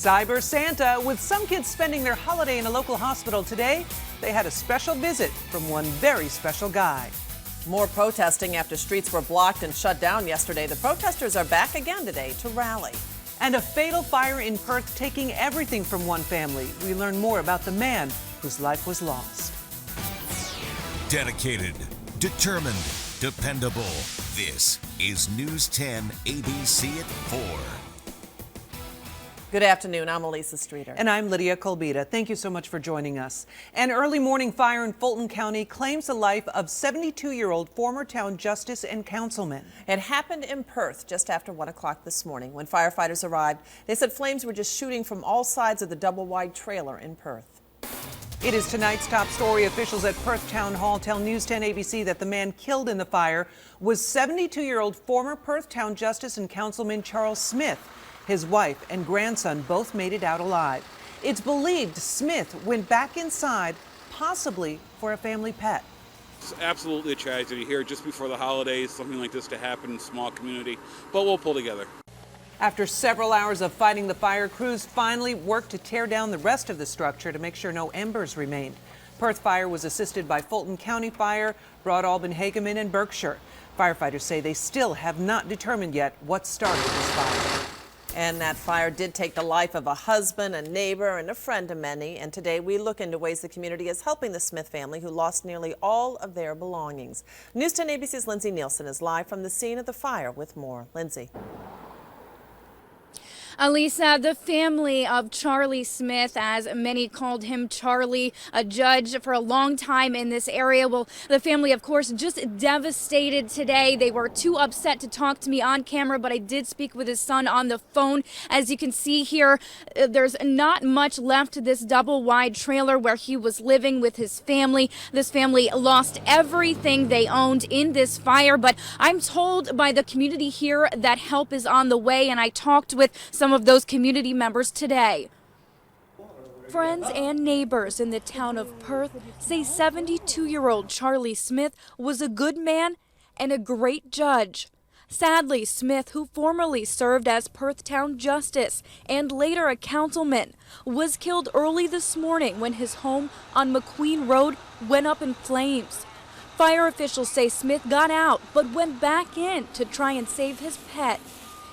Cyber Santa. With some kids spending their holiday in a local hospital today, they had a special visit from one very special guy. More protesting after streets were blocked and shut down yesterday. The protesters are back again today to rally. And a fatal fire in Perth taking everything from one family. We learn more about the man whose life was lost. Dedicated, determined, dependable. This is News 10 ABC at 4. Good afternoon. I'm Elisa Streeter. And I'm Lydia Colbita. Thank you so much for joining us. An early morning fire in Fulton County claims the life of 72-year-old former town justice and councilman. It happened in Perth just after 1 o'clock this morning. When firefighters arrived, they said flames were just shooting from all sides of the double-wide trailer in Perth. It is tonight's top story. Officials at Perth Town Hall tell News 10 ABC that the man killed in the fire was 72-year-old former Perth Town Justice and Councilman Charles Smith. His wife and grandson both made it out alive. It's believed Smith went back inside, possibly for a family pet. It's absolutely a tragedy here just before the holidays, something like this to happen in a small community, but we'll pull together. After several hours of fighting the fire, crews finally worked to tear down the rest of the structure to make sure no embers remained. Perth Fire was assisted by Fulton County Fire, Broad Albin, Hageman, and Berkshire. Firefighters say they still have not determined yet what started this fire. And that fire did take the life of a husband, a neighbor, and a friend of many. And today we look into ways the community is helping the Smith family who lost nearly all of their belongings. News 10 ABC's Lindsay Nielsen is live from the scene of the fire with more. Lindsay. Elisa, the family of Charlie Smith, as many called him Charlie, a judge for a long time in this area. Well, the family, of course, just devastated today. They were too upset to talk to me on camera, but I did speak with his son on the phone. As you can see here, there's not much left to this double-wide trailer where he was living with his family. This family lost everything they owned in this fire, but I'm told by the community here that help is on the way, and I talked with some of those community members today. Friends and neighbors in the town of Perth say 72-year-old Charlie Smith was a good man and a great judge. Sadly, Smith, who formerly served as Perth Town Justice and later a councilman, was killed early this morning when his home on Mcqueen Rd went up in flames. Fire officials say Smith got out but went back in to try and save his pet.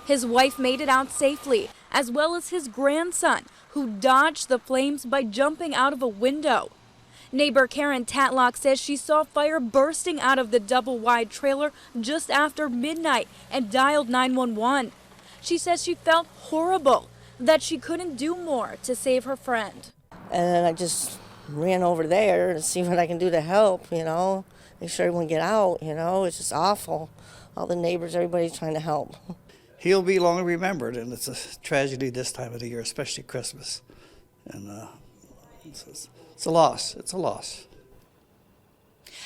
His wife made it out safely, as well as his grandson, who dodged the flames by jumping out of a window. Neighbor Karen Tatlock says she saw fire bursting out of the double-wide trailer just after midnight and dialed 911. She says she felt horrible, that she couldn't do more to save her friend. And then I just ran over there to see what I can do to help, make sure everyone get out, it's just awful. All the neighbors, everybody's trying to help. He'll be long remembered, and it's a tragedy this time of the year, especially Christmas. And it's a loss. It's a loss.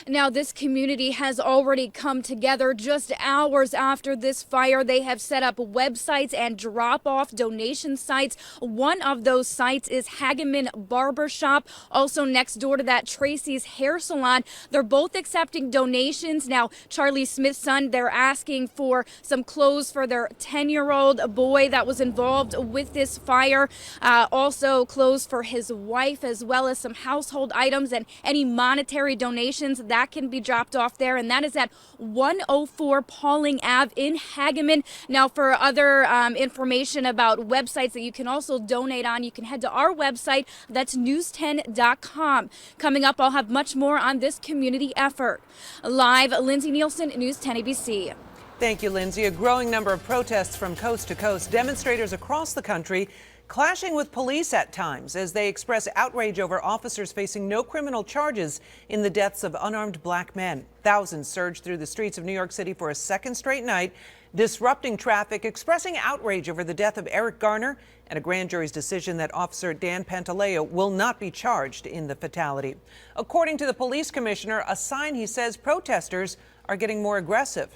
Now, this community has already come together just hours after this fire. They have set up websites and drop-off donation sites. One of those sites is Hageman Barbershop, also next door to that Tracy's Hair Salon. They're both accepting donations. Now, Charlie Smith's son, they're asking for some clothes for their 10-year-old boy that was involved with this fire. Also clothes for his wife, as well as some household items and any monetary donations that can be dropped off there, and that is at 104 Pauling Ave in Hageman. Now, for other information about websites that you can also donate on, you can head to our website. That's news10.com. Coming up, I'll have much more on this community effort. Live, Lindsay Nielsen, News 10 ABC. Thank you, Lindsay. A growing number of protests from coast to coast. Demonstrators across the country clashing with police at times as they express outrage over officers facing no criminal charges in the deaths of unarmed black men. Thousands surged through the streets of New York City for a second straight night, disrupting traffic, expressing outrage over the death of Eric Garner and a grand jury's decision that Officer Dan Pantaleo will not be charged in the fatality. According to the police commissioner, a sign he says protesters are getting more aggressive.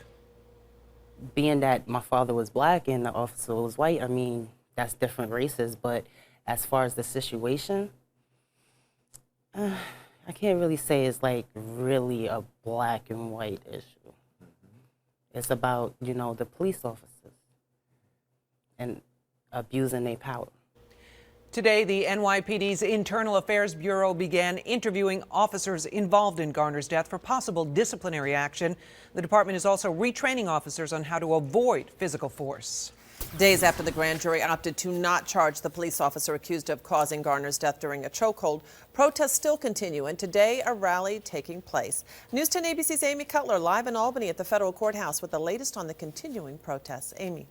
Being that my father was black and the officer was white, I mean, that's different races, but as far as the situation, I can't really say it's like really a black and white issue. It's about, the police officers and abusing their power. Today, the NYPD's Internal Affairs Bureau began interviewing officers involved in Garner's death for possible disciplinary action. The department is also retraining officers on how to avoid physical force. Days after the grand jury opted to not charge the police officer accused of causing Garner's death during a chokehold, protests still continue, and today a rally taking place. News 10 ABC's Amy Cutler live in Albany at the federal courthouse with the latest on the continuing protests. Amy.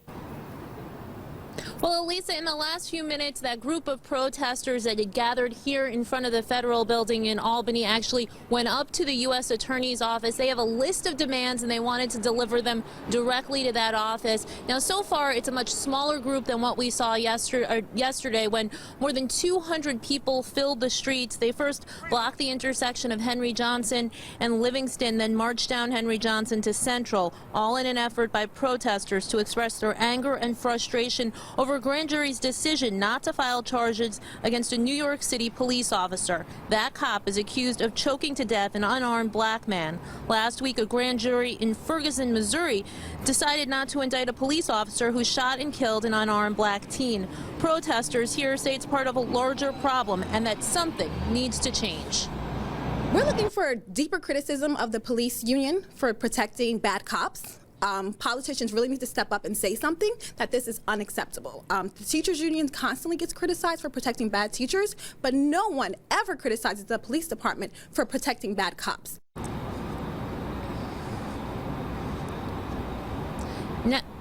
Well, Elisa, in the last few minutes, that group of protesters that had gathered here in front of the federal building in Albany actually went up to the U.S. Attorney's office. They have a list of demands and they wanted to deliver them directly to that office. Now, so far, it's a much smaller group than what we saw yesterday when more than 200 people filled the streets. They first blocked the intersection of Henry Johnson and Livingston, then marched down Henry Johnson to Central, all in an effort by protesters to express their anger and frustration over a grand jury's decision not to file charges against a New York City police officer. That cop is accused of choking to death an unarmed black man. Last week, a grand jury in Ferguson, Missouri, decided not to indict a police officer who shot and killed an unarmed black teen. Protesters here say it's part of a larger problem and that something needs to change. We're looking for deeper criticism of the police union for protecting bad cops. Politicians really need to step up and say something that this is unacceptable. The teachers union constantly gets criticized for protecting bad teachers, but no one ever criticizes the police department for protecting bad cops.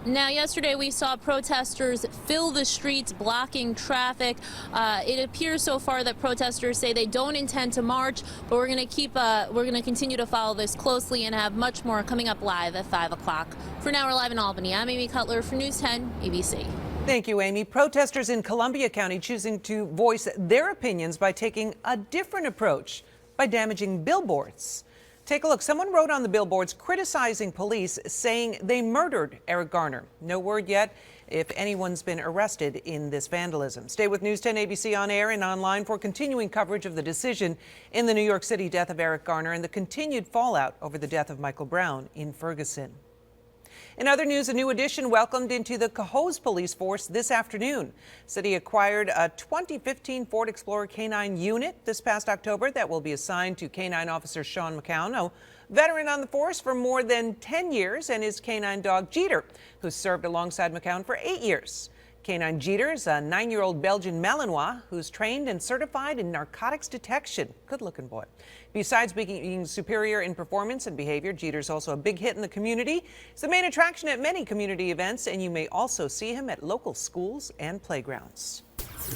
Now, yesterday we saw protesters fill the streets, blocking traffic. It appears so far that protesters say they don't intend to march, but we're going to continue to follow this closely and have much more coming up live at 5 o'clock. For now, we're live in Albany. I'm Amy Cutler for News 10 ABC. Thank you, Amy. Protesters in Columbia County choosing to voice their opinions by taking a different approach by damaging billboards. Take a look. Someone wrote on the billboards criticizing police, saying they murdered Eric Garner. No word yet if anyone's been arrested in this vandalism. Stay with News 10 ABC on air and online for continuing coverage of the decision in the New York City death of Eric Garner and the continued fallout over the death of Michael Brown in Ferguson. In other news, a new addition welcomed into the Cohoes police force this afternoon. City acquired a 2015 Ford Explorer K-9 unit this past October that will be assigned to K-9 officer Sean McCown, a veteran on the force for more than 10 years, and his K-9 dog Jeter, who served alongside McCown for 8 years. K-9 Jeter is a 9-year-old Belgian Malinois who's trained and certified in narcotics detection. Good-looking boy. Besides being superior in performance and behavior, Jeter's also a big hit in the community. He's the main attraction at many community events, and you may also see him at local schools and playgrounds.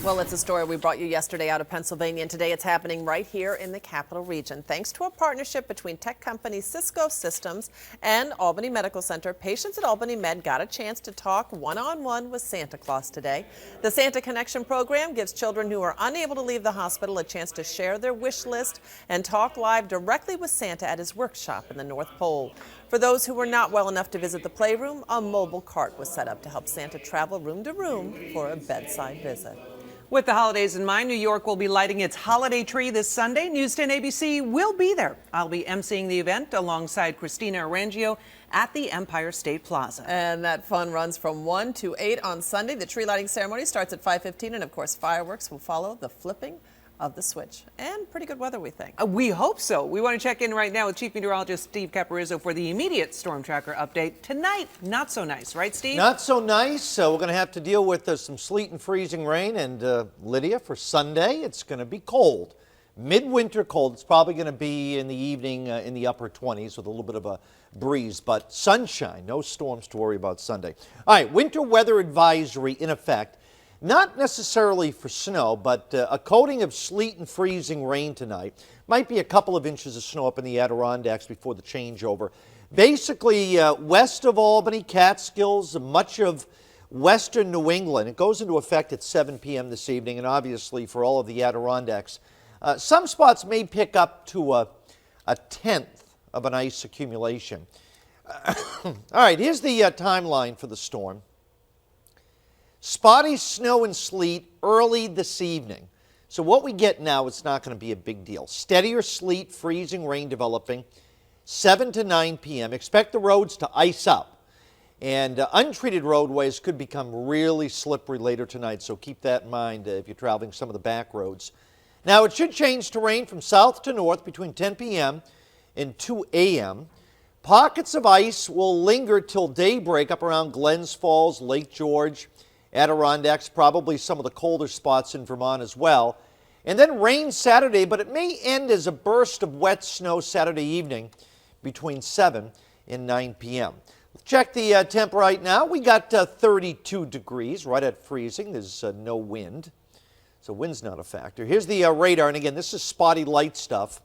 Well, it's a story we brought you yesterday out of Pennsylvania, and today it's happening right here in the Capital Region. Thanks to a partnership between tech company Cisco Systems and Albany Medical Center, patients at Albany Med got a chance to talk one-on-one with Santa Claus today. The Santa Connection program gives children who are unable to leave the hospital a chance to share their wish list and talk live directly with Santa at his workshop in the North Pole. For those who were not well enough to visit the playroom, a mobile cart was set up to help Santa travel room to room for a bedside visit. With the holidays in mind, New York will be lighting its holiday tree this Sunday. News 10 ABC will be there. I'll be emceeing the event alongside Christina Arangio at the Empire State Plaza. And that fun runs from 1 to 8 on Sunday. The tree lighting ceremony starts at 5:15, and of course fireworks will follow the flipping of the switch. And pretty good weather, we think. We hope so. We want to check in right now with Chief Meteorologist Steve Caporizzo for the immediate storm tracker update. Tonight, not so nice, right, Steve? Not so nice. We're going to have to deal with some sleet and freezing rain. And Lydia, for Sunday, it's going to be cold. Midwinter cold. It's probably going to be in the evening in the upper 20s with a little bit of a breeze. But sunshine, no storms to worry about Sunday. All right, winter weather advisory in effect. Not necessarily for snow, but a coating of sleet and freezing rain tonight. Might be a couple of inches of snow up in the Adirondacks before the changeover. Basically, west of Albany, Catskills, much of western New England. It goes into effect at 7 p.m. this evening, and obviously for all of the Adirondacks. Some spots may pick up to a tenth of an ice accumulation. All right, here's the timeline for the storm. Spotty snow and sleet early this evening. So what we get now, it's not going to be a big deal. Steadier sleet, freezing rain developing, 7 to 9 p.m. Expect the roads to ice up. And untreated roadways could become really slippery later tonight, so keep that in mind if you're traveling some of the back roads. Now, it should change to rain from south to north between 10 p.m. and 2 a.m. Pockets of ice will linger till daybreak up around Glens Falls, Lake George, Adirondacks, probably some of the colder spots in Vermont as well. And then rain Saturday, but it may end as a burst of wet snow Saturday evening between 7 and 9 p.m. Check the temp right now. We got 32 degrees, right at freezing. There's no wind, so wind's not a factor. Here's the radar, and again, this is spotty light stuff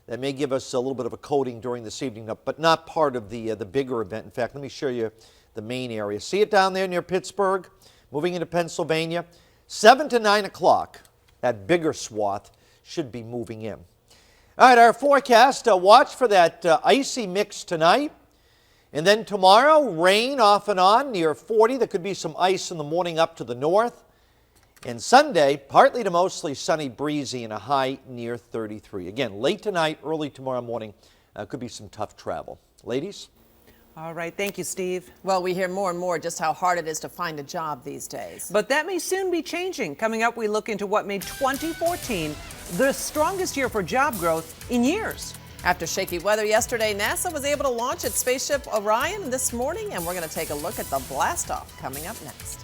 that may give us a little bit of a coating during this evening, but not part of the bigger event. In fact, let me show you the main area. See it down there near Pittsburgh, moving into Pennsylvania? 7 to 9 o'clock, that bigger swath should be moving in. All right, our forecast, watch for that icy mix tonight. And then tomorrow, rain off and on near 40. There could be some ice in the morning up to the north. And Sunday, partly to mostly sunny, breezy, and a high near 33. Again, late tonight, early tomorrow morning, could be some tough travel. Ladies? All right. Thank you, Steve. Well, we hear more and more just how hard it is to find a job these days. But that may soon be changing. Coming up, we look into what made 2014 the strongest year for job growth in years. After shaky weather yesterday, NASA was able to launch its spaceship Orion this morning, and we're going to take a look at the blast-off coming up next.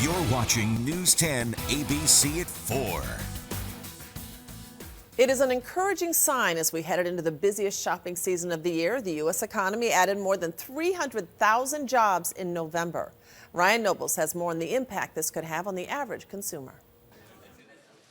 You're watching News 10 ABC at 4. It is an encouraging sign as we headed into the busiest shopping season of the year. The U.S. economy added more than 300,000 jobs in November. Ryan Nobles has more on the impact this could have on the average consumer.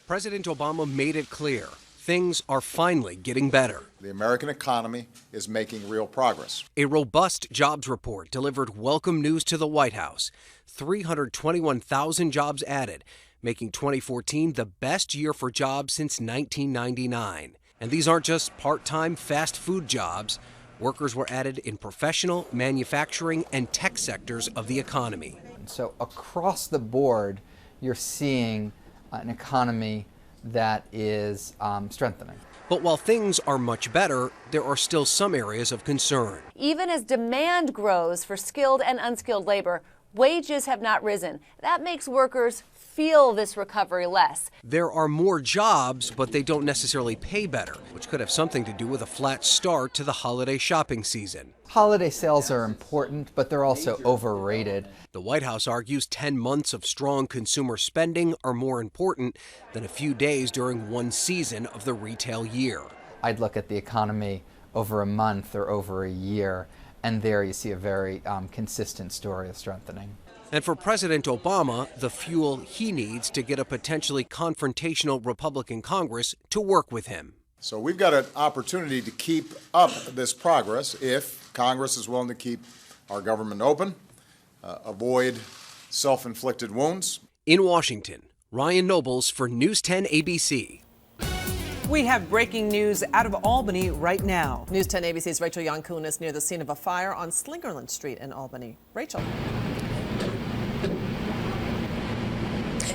President Obama made it clear things are finally getting better. The American economy is making real progress. A robust jobs report delivered welcome news to the White House. 321,000 jobs added, making 2014 the best year for jobs since 1999. And these aren't just part-time fast food jobs. Workers were added in professional, manufacturing, and tech sectors of the economy. So across the board, you're seeing an economy that is strengthening. But while things are much better, there are still some areas of concern. Even as demand grows for skilled and unskilled labor, wages have not risen. That makes workers feel this recovery less. There are more jobs, but they don't necessarily pay better, which could have something to do with a flat start to the holiday shopping season. Holiday sales are important, but they're also overrated. The White House argues 10 months of strong consumer spending are more important than a few days during one season of the retail year. I'd look at the economy over a month or over a year, and there you see a very consistent story of strengthening. And for President Obama, the fuel he needs to get a potentially confrontational Republican Congress to work with him. So we've got an opportunity to keep up this progress if Congress is willing to keep our government open, avoid self-inflicted wounds. In Washington, Ryan Nobles for News 10 ABC. We have breaking news out of Albany right now. News 10 ABC's Rachel Yankunis is near the scene of a fire on Slingerland Street in Albany. Rachel.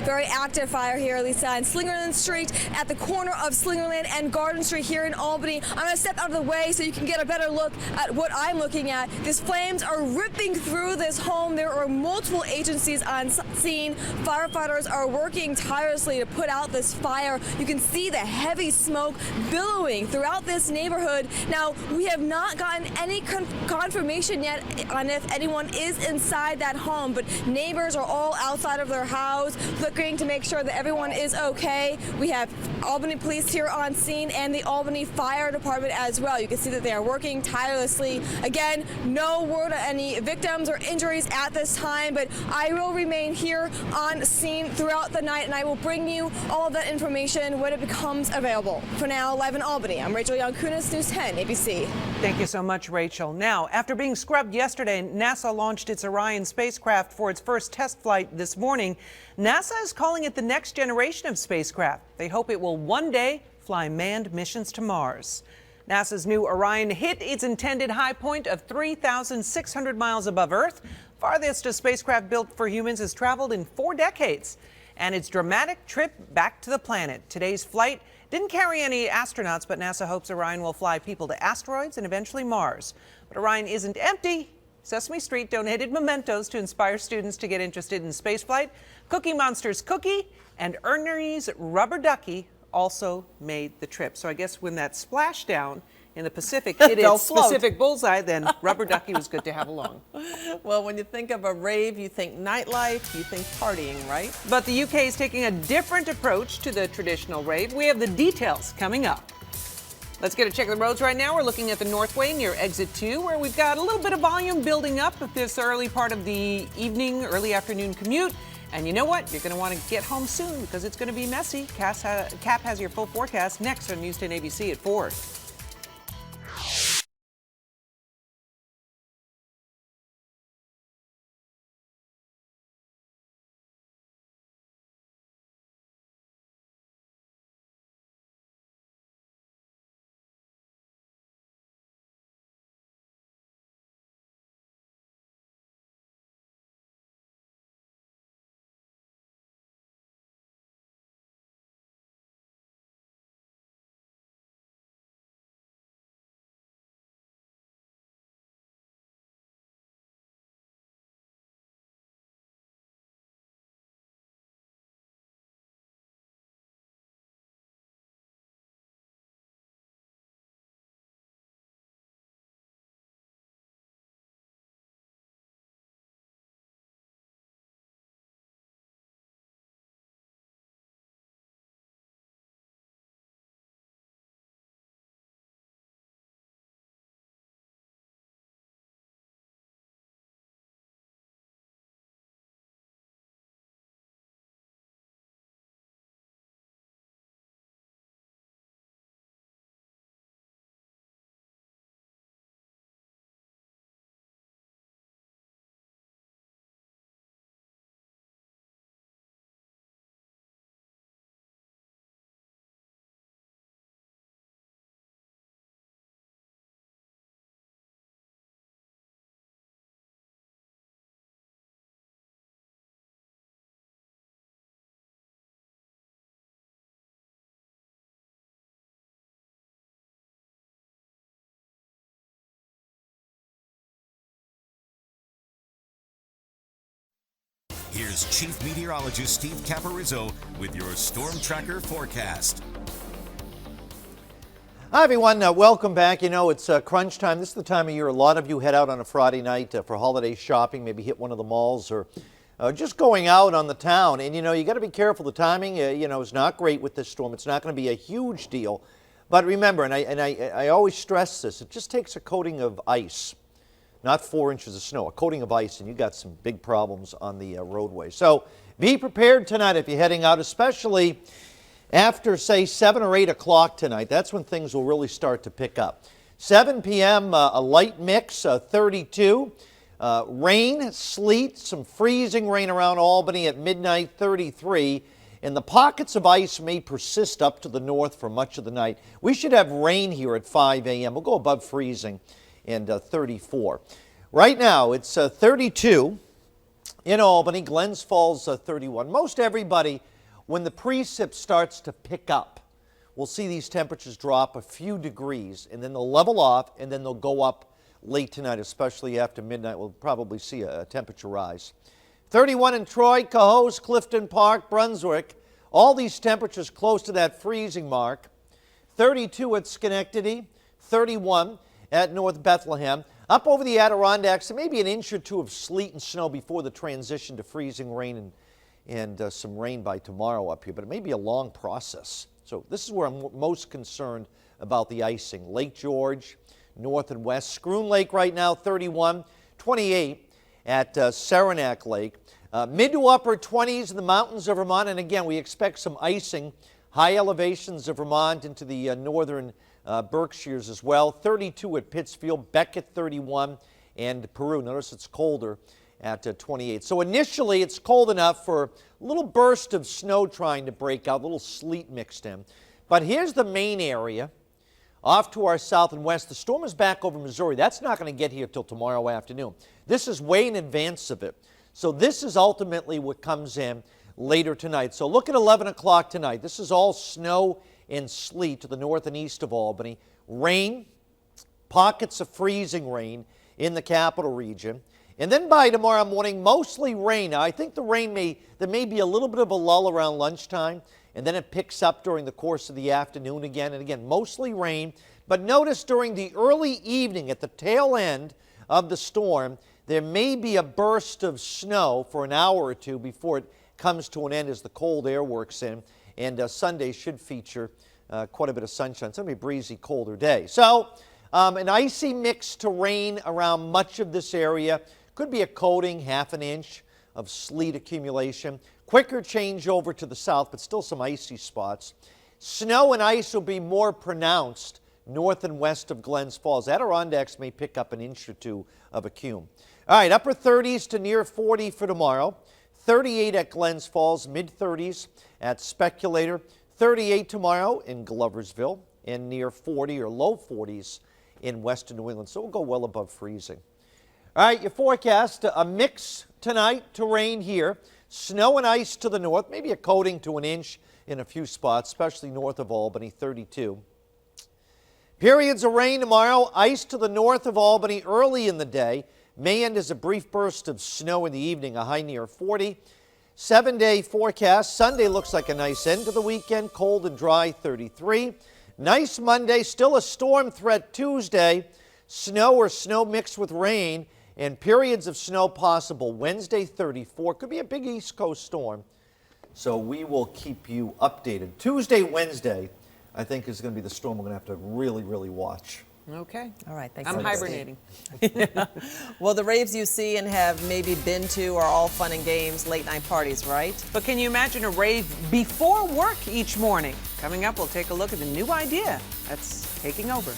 Very active fire here, Lisa, on Slingerland Street at the corner of Slingerland and Garden Street here in Albany. I'm going to step out of the way so you can get a better look at what I'm looking at. These flames are ripping through this home. There are multiple agencies on scene. Firefighters are working tirelessly to put out this fire. You can see the heavy smoke billowing throughout this neighborhood. Now, we have not gotten any confirmation yet on if anyone is inside that home, but neighbors are all outside of their house looking to make sure that everyone is okay. We have Albany Police here on scene and the Albany Fire Department as well. You can see that they are working tirelessly. Again, no word of any victims or injuries at this time, but I will remain here on scene throughout the night, and I will bring you all of that information when it becomes available. For now, live in Albany, I'm Rachel Yankunis, News 10 ABC. Thank you so much, Rachel. Now, after being scrubbed yesterday, NASA launched its Orion spacecraft for its first test flight this morning. NASA is calling it the next generation of spacecraft. They hope it will one day fly manned missions to Mars. NASA's new Orion hit its intended high point of 3,600 miles above Earth. Farthest a spacecraft built for humans has traveled in 4 decades. And its dramatic trip back to the planet. Today's flight didn't carry any astronauts, but NASA hopes Orion will fly people to asteroids and eventually Mars. But Orion isn't empty. Sesame Street donated mementos to inspire students to get interested in spaceflight. Cookie Monster's Cookie and Ernie's Rubber Ducky also made the trip. So I guess when that splashdown in the Pacific hit its specific bullseye, then Rubber Ducky was good to have along. Well, when you think of a rave, you think nightlife, you think partying, right? But the UK is taking a different approach to the traditional rave. We have the details coming up. Let's get a check of the roads right now. We're looking at the Northway near exit 2, where we've got a little bit of volume building up at this early part of the evening, early afternoon commute. And you know what? You're going to want to get home soon because it's going to be messy. Cap has your full forecast next on News 10 ABC at 4. Here's Chief Meteorologist Steve Caporizzo with your Storm Tracker forecast. Hi, everyone. Welcome back. You know, it's crunch time. This is the time of year a lot of you head out on a Friday night for holiday shopping, maybe hit one of the malls or just going out on the town. And, you know, you got to be careful. The timing, you know, is not great with this storm. It's not going to be a huge deal. But remember, and I always stress this, it just takes a coating of ice. Not 4 inches of snow, a coating of ice, and you got some big problems on the roadway. So be prepared tonight if you're heading out, especially after, say, 7 or 8 o'clock tonight. That's when things will really start to pick up. 7 p.m., a light mix, 32. Rain, sleet, some freezing rain around Albany at midnight, 33. And the pockets of ice may persist up to the north for much of the night. We should have rain here at 5 a.m. We'll go above freezing and 34. Right now, it's 32 in Albany. Glens Falls, 31. Most everybody, when the precip starts to pick up, we'll see these temperatures drop a few degrees, and then they'll level off, and then they'll go up late tonight, especially after midnight. We'll probably see a temperature rise. 31 in Troy, Cohoes, Clifton Park, Brunswick. All these temperatures close to that freezing mark. 32 at Schenectady, 31 at North Bethlehem. Up over the Adirondacks, maybe an inch or two of sleet and snow before the transition to freezing rain and some rain by tomorrow up here, but it may be a long process. So this is where I'm most concerned about the icing. Lake George, north and west. Schroon Lake right now, 31, 28 at Saranac Lake. Mid to upper 20s in the mountains of Vermont, and again, we expect some icing. High elevations of Vermont into the northern Berkshires as well. 32 at Pittsfield, Beckett 31, and Peru. Notice it's colder at 28. So initially it's cold enough for a little burst of snow trying to break out, a little sleet mixed in. But here's the main area off to our south and west. The storm is back over Missouri. That's not going to get here till tomorrow afternoon. This is way in advance of it. So this is ultimately what comes in later tonight. So look at 11 o'clock tonight. This is all snow and sleet to the north and east of Albany. Rain, pockets of freezing rain in the capital region. And then by tomorrow morning, mostly rain. Now, I think there may be a little bit of a lull around lunchtime, and then it picks up during the course of the afternoon again. And again, mostly rain. But notice during the early evening, at the tail end of the storm, there may be a burst of snow for an hour or two before it comes to an end as the cold air works in. And Sunday should feature quite a bit of sunshine. It's going to be a breezy, colder day. So an icy mix to rain around much of this area. Could be a coating, half an inch of sleet accumulation. Quicker change over to the south, but still some icy spots. Snow and ice will be more pronounced north and west of Glens Falls. Adirondacks may pick up an inch or two of accum. All right, upper 30s to near 40 for tomorrow. 38 at Glens Falls, mid-30s at Speculator. 38 tomorrow in Gloversville, and near 40 or low 40s in western New England. So we'll go well above freezing. All right, your forecast, a mix tonight to rain here. Snow and ice to the north, maybe a coating to an inch in a few spots, especially north of Albany, 32. Periods of rain tomorrow, ice to the north of Albany early in the day. May end as a brief burst of snow in the evening, a high near 40. 7-day forecast. Sunday looks like a nice end to the weekend, cold and dry, 33. Nice Monday, still a storm threat Tuesday. Snow or snow mixed with rain, and periods of snow possible. Wednesday, 34. Could be a big East Coast storm. So we will keep you updated. Tuesday, Wednesday, I think is going to be the storm we're going to have to really, really watch. Okay. All right. Thanks. I'm hibernating. Yeah. Well, the raves you see and have maybe been to are all fun and games, late night parties, right? But can you imagine a rave before work each morning? Coming up, we'll take a look at the new idea that's taking over.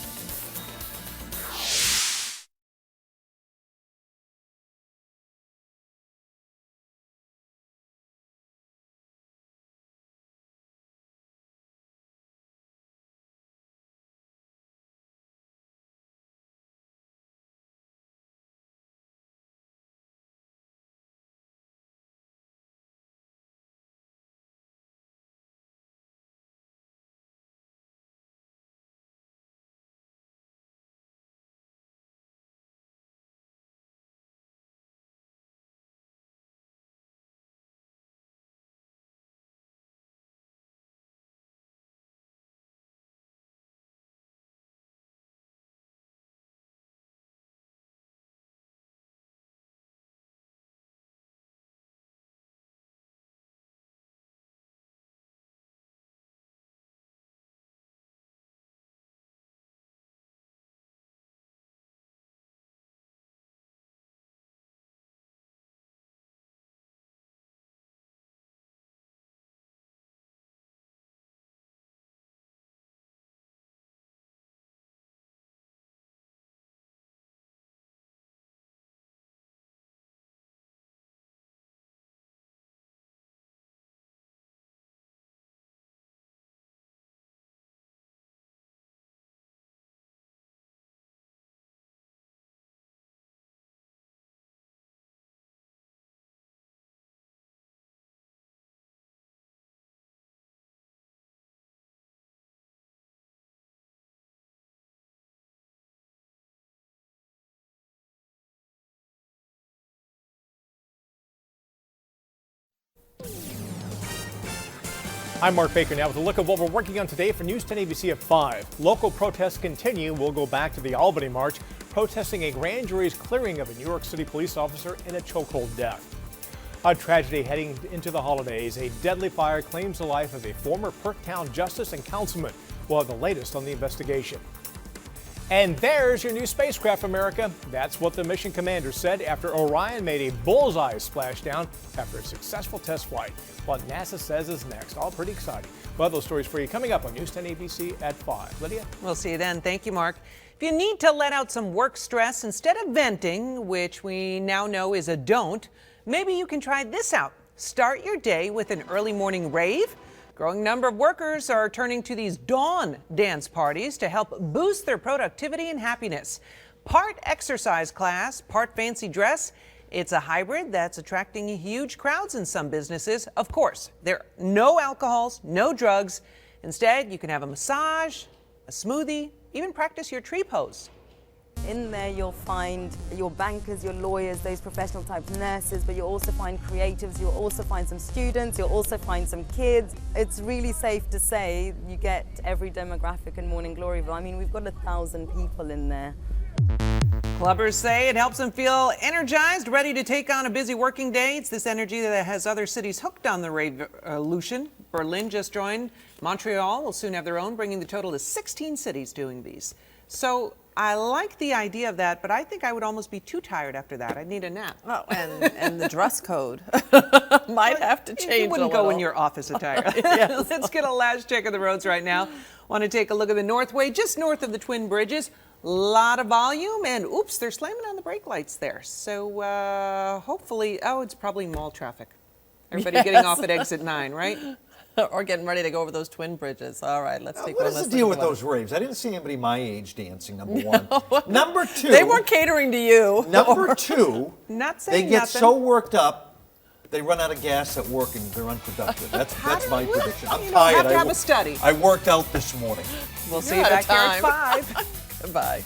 I'm Mark Baker now with a look at what we're working on today for News 10 ABC at 5. Local protests continue. We'll go back to the Albany March, protesting a grand jury's clearing of a New York City police officer in a chokehold death. A tragedy heading into the holidays. A deadly fire claims the life of a former Perktown justice and councilman. We'll have the latest on the investigation. And there's your new spacecraft, America. That's what the mission commander said after Orion made a bullseye splashdown after a successful test flight. What NASA says is next. All pretty exciting. We'll have those stories for you coming up on News 10 ABC at 5. Lydia? We'll see you then. Thank you, Mark. If you need to let out some work stress instead of venting, which we now know is a don't, maybe you can try this out. Start your day with an early morning rave. Growing number of workers are turning to these dawn dance parties to help boost their productivity and happiness. Part exercise class, part fancy dress. It's a hybrid that's attracting huge crowds in some businesses. Of course, there are no alcohols, no drugs. Instead, you can have a massage, a smoothie, even practice your tree pose. In there you'll find your bankers, your lawyers, those professional type nurses, but you'll also find creatives, you'll also find some students, you'll also find some kids. It's really safe to say you get every demographic in Morning Gloryville. I mean, we've got 1,000 people in there. Clubbers say it helps them feel energized, ready to take on a busy working day. It's this energy that has other cities hooked on the revolution. Berlin just joined. Montreal will soon have their own, bringing the total to 16 cities doing these. So I like the idea of that, but I think I would almost be too tired after that. I'd need a nap. Oh, and the dress code might have to change. You wouldn't go in your office attire. Yes. Let's get a last check of the roads right now. Want to take a look at the Northway, just north of the Twin Bridges. A lot of volume, and oops, they're slamming on the brake lights there. So hopefully, it's probably mall traffic. Everybody getting off at exit 9, right? Or getting ready to go over those twin bridges. All right, let's take one. What is the deal with those raves? I didn't see anybody my age dancing, number one. Number two. They weren't catering to you. Number two, not saying they get nothing. so worked up, they run out of gas at work and they're unproductive. That's my prediction. I'm tired. You have to have a study. I worked out this morning. We'll see you back here at 5. Bye.